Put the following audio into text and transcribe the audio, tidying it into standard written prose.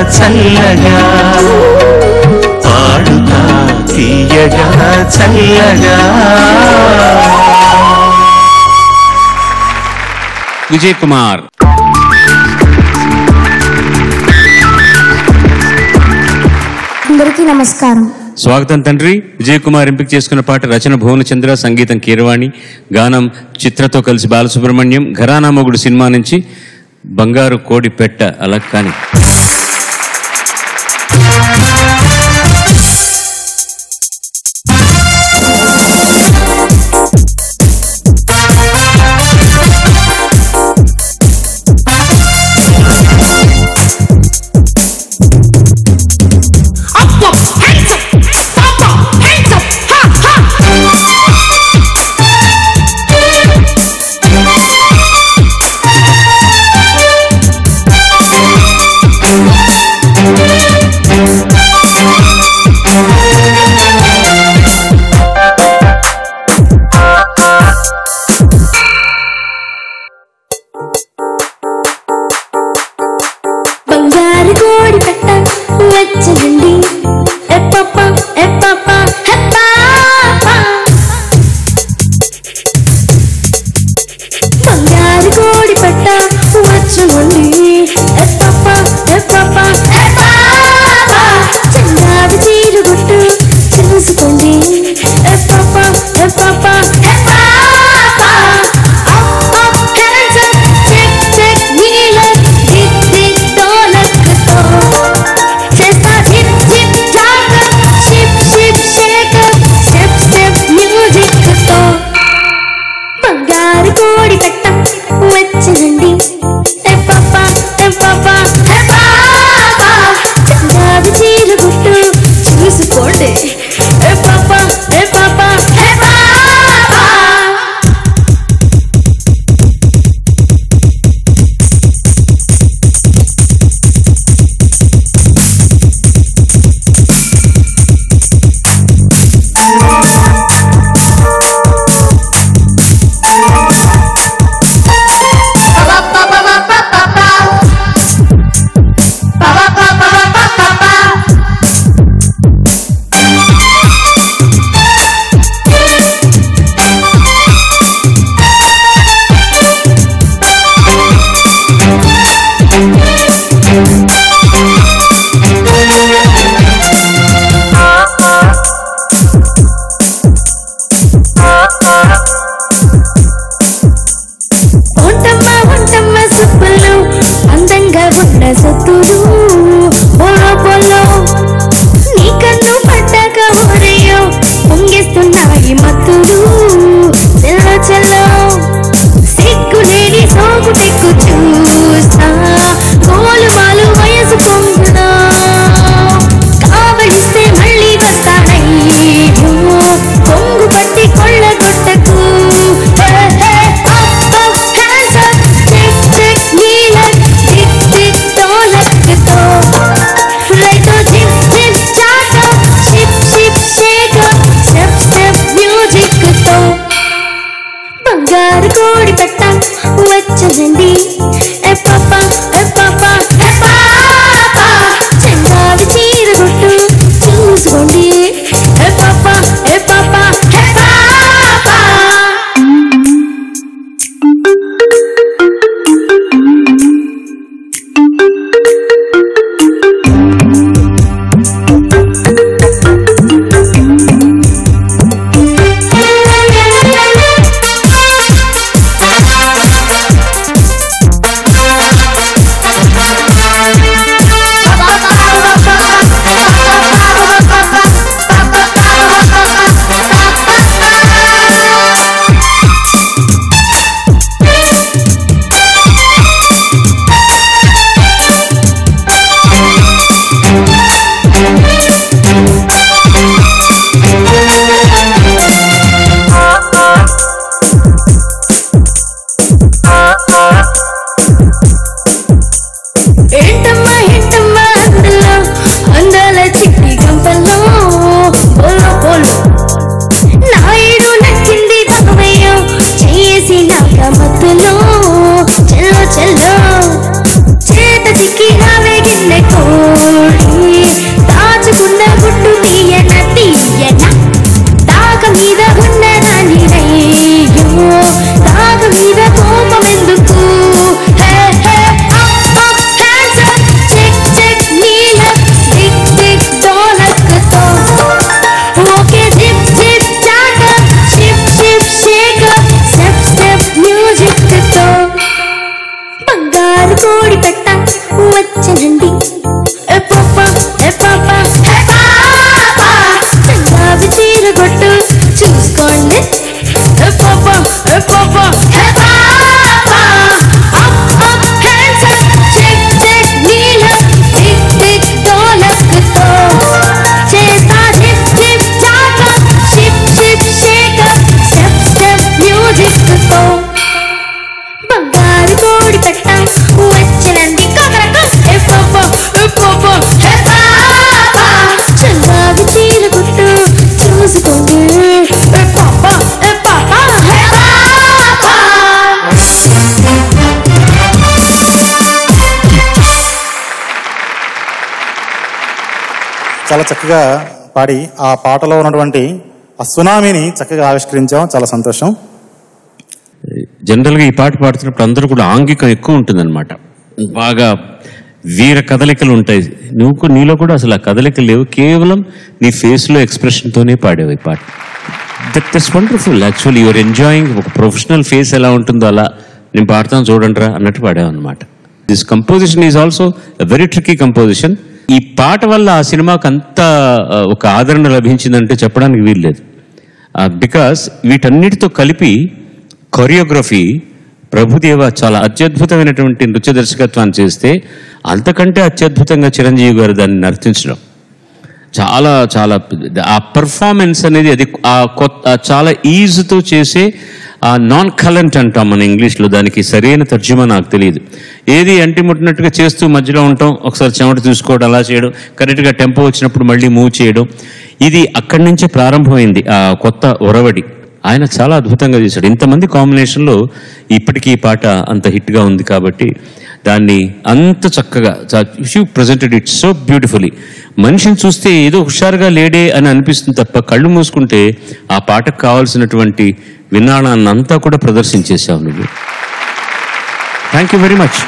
చల్లగా పాడుతా తీయగా చల్లగా. విజయ్ కుమార్. అందరికీ నమస్కారం. స్వాగతం తండ్రి. విజయ్ కుమార్ ఎంపిక చేసుకున్న పాట రచన భువనచంద్ర, సంగీతం కీరవాణి, గానం చిత్రతో కలిసి బాలసుబ్రహ్మణ్యం. ఘరానా మొగుడు సినిమా నుంచి బంగారు కోడి పెట్ట అలా కాని. బంగారు కోడి పెట్ట వచ్చండి ఎప్పప్ప చాలా చక్కగా పాడి ఆ పాటలో ఉన్నటువంటి ఆ సునామీని చక్కగా ఆవిష్కరించాం. చాలా సంతోషం. జనరల్గా ఈ పాట పాడుతున్నప్పుడు అందరూ కూడా ఆంగికం ఎక్కువ ఉంటుందన్నమాట. బాగా వీర కదలికలు ఉంటాయి. నీలో కూడా అసలు ఆ కదలికలు లేవు, కేవలం నీ ఫేస్లో ఎక్స్ప్రెషన్తోనే పాడేవు ఈ పాట. That's wonderful. Actually your enjoying. ఒక ప్రొఫెషనల్ ఫేస్ ఎలా ఉంటుందో అలా నేను పాడతాను చూడండి రా అన్నట్టు పాడావు అనమాట. This composition is also very tricky composition. ఈ పాట వల్ల ఆ సినిమాకు అంత ఒక ఆదరణ లభించిందంటే చెప్పడానికి వీల్లేదు. బికాస్ వీటన్నిటితో కలిపి కొరియోగ్రఫీ ప్రభుదేవ చాలా అత్యద్భుతమైనటువంటి నృత్య దర్శకత్వాన్ని చేస్తే అంతకంటే అత్యద్భుతంగా చిరంజీవి గారు దాన్ని నర్తించడం చాలా చాలా ఆ పర్ఫార్మెన్స్ అనేది అది చాలా ఈజీతో చేసే నాన్ కలెంట్ అంటాం మన ఇంగ్లీష్లో. దానికి సరైన తర్జుమా నాకు తెలియదు. ఏది అంటిముట్టినట్టుగా చేస్తూ మధ్యలో ఉంటాం, ఒకసారి చెమట చూసుకోవడం, అలా చేయడం, కరెక్ట్గా టెంపో వచ్చినప్పుడు మళ్ళీ మూవ్ చేయడం, ఇది అక్కడి నుంచే ప్రారంభమైంది ఆ కొత్త ఒరవడి. ఆయన చాలా అద్భుతంగా చేశాడు. ఇంతమంది కాంబినేషన్లో ఇప్పటికీ ఈ పాట అంత హిట్గా ఉంది కాబట్టి దాన్ని అంత చక్కగా you presented it so beautifully. మనిషిని చూస్తే ఏదో హుషారుగా లేడే అని అనిపిస్తుంది తప్ప కళ్ళు మూసుకుంటే ఆ పాటకు కావాల్సినటువంటి విన్నాణాన్నంతా కూడా ప్రదర్శించేశావు నువ్వు. Thank you very much.